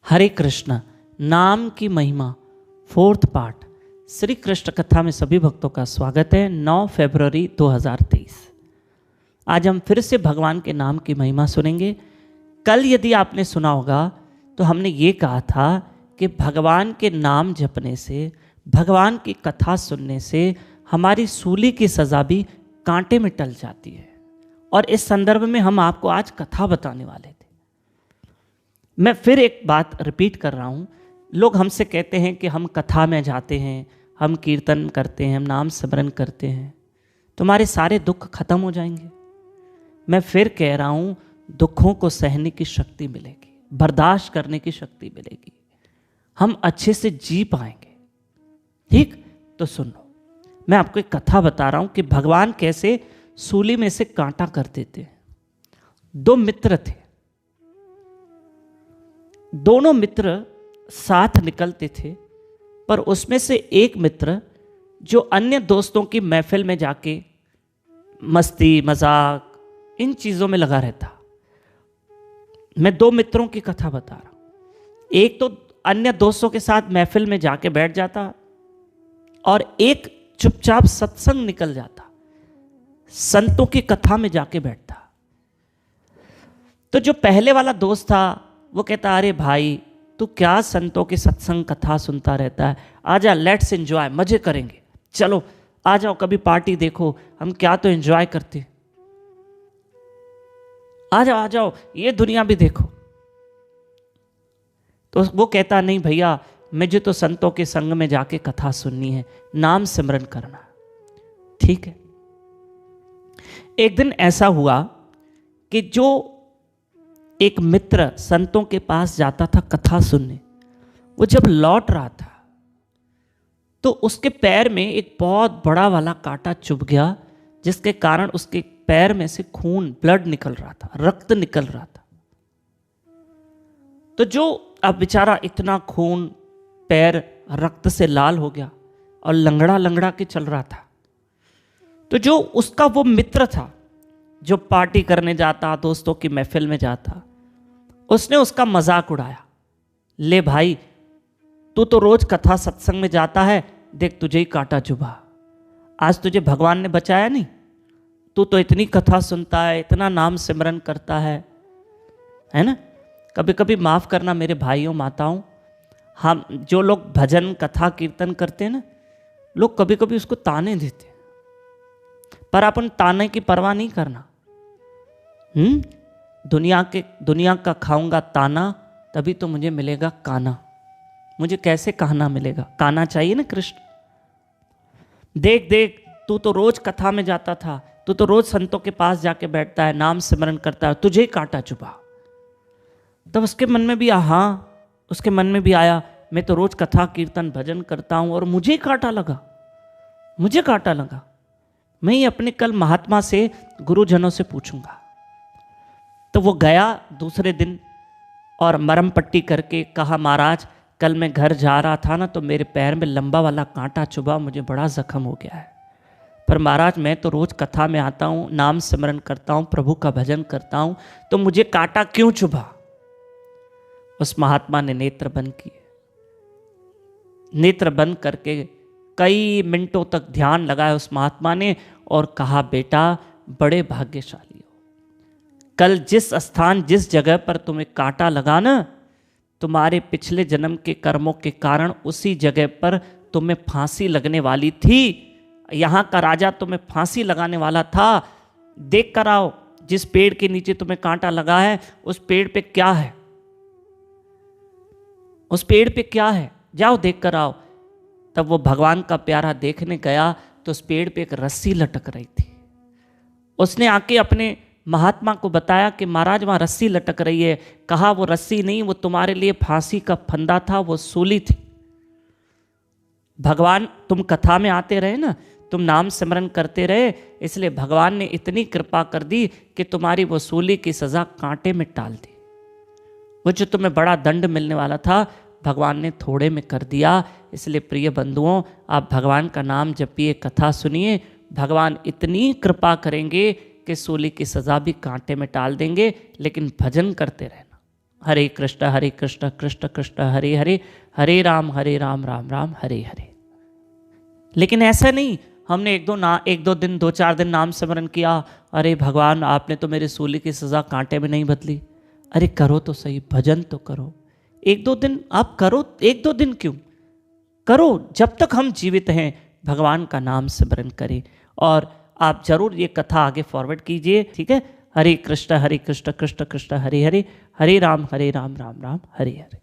हरे कृष्ण नाम की महिमा फोर्थ पार्ट श्री कृष्ण कथा में सभी भक्तों का स्वागत है। 9 फरवरी 2023 आज हम फिर से भगवान के नाम की महिमा सुनेंगे। कल यदि आपने सुना होगा तो हमने ये कहा था कि भगवान के नाम जपने से, भगवान की कथा सुनने से हमारी सूली की सज़ा भी कांटे में टल जाती है। और इस संदर्भ में हम आपको आज कथा बताने वाले थे। मैं फिर एक बात रिपीट कर रहा हूँ। लोग हमसे कहते हैं कि हम कथा में जाते हैं, हम कीर्तन करते हैं, हम नाम स्मरण करते हैं, तुम्हारे सारे दुख खत्म हो जाएंगे। मैं फिर कह रहा हूँ, दुखों को सहने की शक्ति मिलेगी, बर्दाश्त करने की शक्ति मिलेगी, हम अच्छे से जी पाएंगे। ठीक तो सुनो, मैं आपको एक कथा बता रहा हूँ कि भगवान कैसे सूली में से कांटा कर देते हैं। दो मित्र थे, दोनों मित्र साथ निकलते थे, पर उसमें से एक मित्र जो अन्य दोस्तों की महफिल में जाके मस्ती मजाक इन चीज़ों में लगा रहता। मैं दो मित्रों की कथा बता रहा हूँ। एक तो अन्य दोस्तों के साथ महफिल में जाके बैठ जाता और एक चुपचाप सत्संग निकल जाता, संतों की कथा में जाके बैठता। तो जो पहले वाला दोस्त था वो कहता, अरे भाई तू क्या संतों की सत्संग कथा सुनता रहता है, आजा लेट्स एंजॉय, मजे करेंगे, चलो आ जाओ कभी पार्टी देखो, हम क्या तो एंजॉय करते, आ जाओ ये दुनिया भी देखो। तो वो कहता, नहीं भैया मुझे तो संतों के संग में जाके कथा सुननी है, नाम सिमरन करना। ठीक है। एक दिन ऐसा हुआ कि जो एक मित्र संतों के पास जाता था कथा सुनने, वो जब लौट रहा था तो उसके पैर में एक बहुत बड़ा वाला कांटा चुभ गया, जिसके कारण उसके पैर में से खून, ब्लड निकल रहा था, रक्त निकल रहा था। तो जो अब बेचारा इतना खून, पैर रक्त से लाल हो गया और लंगड़ा लंगड़ा के चल रहा था। तो जो उसका वो मित्र था जो पार्टी करने जाता, दोस्तों की महफिल में जाता, उसने उसका मजाक उड़ाया, ले भाई तू तो रोज कथा सत्संग में जाता है, देख तुझे ही कांटा चुभा, आज तुझे भगवान ने बचाया नहीं, तू तो इतनी कथा सुनता है, इतना नाम सिमरन करता है ना। कभी कभी माफ करना मेरे भाइयों माताओं, हम जो लोग भजन कथा कीर्तन करते हैं ना, लोग कभी कभी उसको ताने देते हैं, पर अपन ताने की परवाह नहीं करना। दुनिया का खाऊंगा ताना, तभी तो मुझे मिलेगा काना। मुझे कैसे कहना मिलेगा, काना चाहिए ना कृष्ण। देख तू तो रोज कथा में जाता था, तू तो रोज संतों के पास जाके बैठता है, नाम सिमरन करता है, तुझे ही कांटा चुभा। तब उसके मन में भी उसके मन में भी आया, मैं तो रोज कथा कीर्तन भजन करता हूं और मुझे कांटा लगा, मुझे कांटा लगा। मैं ही अपने कल महात्मा से, गुरुजनों से पूछूंगा। तो वो गया दूसरे दिन और मरम पट्टी करके कहा, महाराज कल मैं घर जा रहा था ना, तो मेरे पैर में लंबा वाला कांटा चुभा, मुझे बड़ा जख्म हो गया है, पर महाराज मैं तो रोज कथा में आता हूँ, नाम सिमरन करता हूँ, प्रभु का भजन करता हूँ, तो मुझे कांटा क्यों चुभा। उस महात्मा ने नेत्र बंद किए, नेत्र बंद करके कई मिनटों तक ध्यान लगाया उस महात्मा ने और कहा, बेटा बड़े भाग्यशाली हो, कल जिस स्थान जिस जगह पर तुम्हें कांटा लगा ना, तुम्हारे पिछले जन्म के कर्मों के कारण उसी जगह पर तुम्हें फांसी लगने वाली थी। यहाँ का राजा तुम्हें फांसी लगाने वाला था। देख कर आओ जिस पेड़ के नीचे तुम्हें कांटा लगा है, उस पेड़ पे क्या है, उस पेड़ पे क्या है, जाओ देख कर आओ। तब वो भगवान का प्यारा देखने गया तो उस पेड़ पे एक रस्सी लटक रही थी। उसने आके अपने महात्मा को बताया कि महाराज वहां रस्सी लटक रही है। कहा, वो रस्सी नहीं, वो तुम्हारे लिए फांसी का फंदा था, वो सूली थी। भगवान तुम कथा में आते रहे ना, तुम नाम सिमरन करते रहे, इसलिए भगवान ने इतनी कृपा कर दी कि तुम्हारी वो सूली की सजा कांटे में टाल दी। वो जो तुम्हें बड़ा दंड मिलने वाला था, भगवान ने थोड़े में कर दिया। इसलिए प्रिय बंधुओं, आप भगवान का नाम जपिए, कथा सुनिए, भगवान इतनी कृपा करेंगे कि सूली की सजा भी कांटे में टाल देंगे। लेकिन भजन करते रहना, हरे कृष्ण कृष्ण कृष्ण हरे हरे, हरे राम राम राम हरे हरे। लेकिन ऐसा नहीं हमने एक दो दिन 2-4 दिन नाम स्मरण किया, अरे भगवान आपने तो मेरे सूली की सजा कांटे में नहीं बदली। अरे करो तो सही, भजन तो करो। 1-2 दिन आप करो, 1-2 दिन क्यों करो, जब तक हम जीवित हैं भगवान का नाम स्मरण करें। और आप जरूर ये कथा आगे फॉरवर्ड कीजिए, ठीक है। हरे कृष्ण कृष्ण कृष्ण हरे हरे, हरे राम राम राम हरे हरे।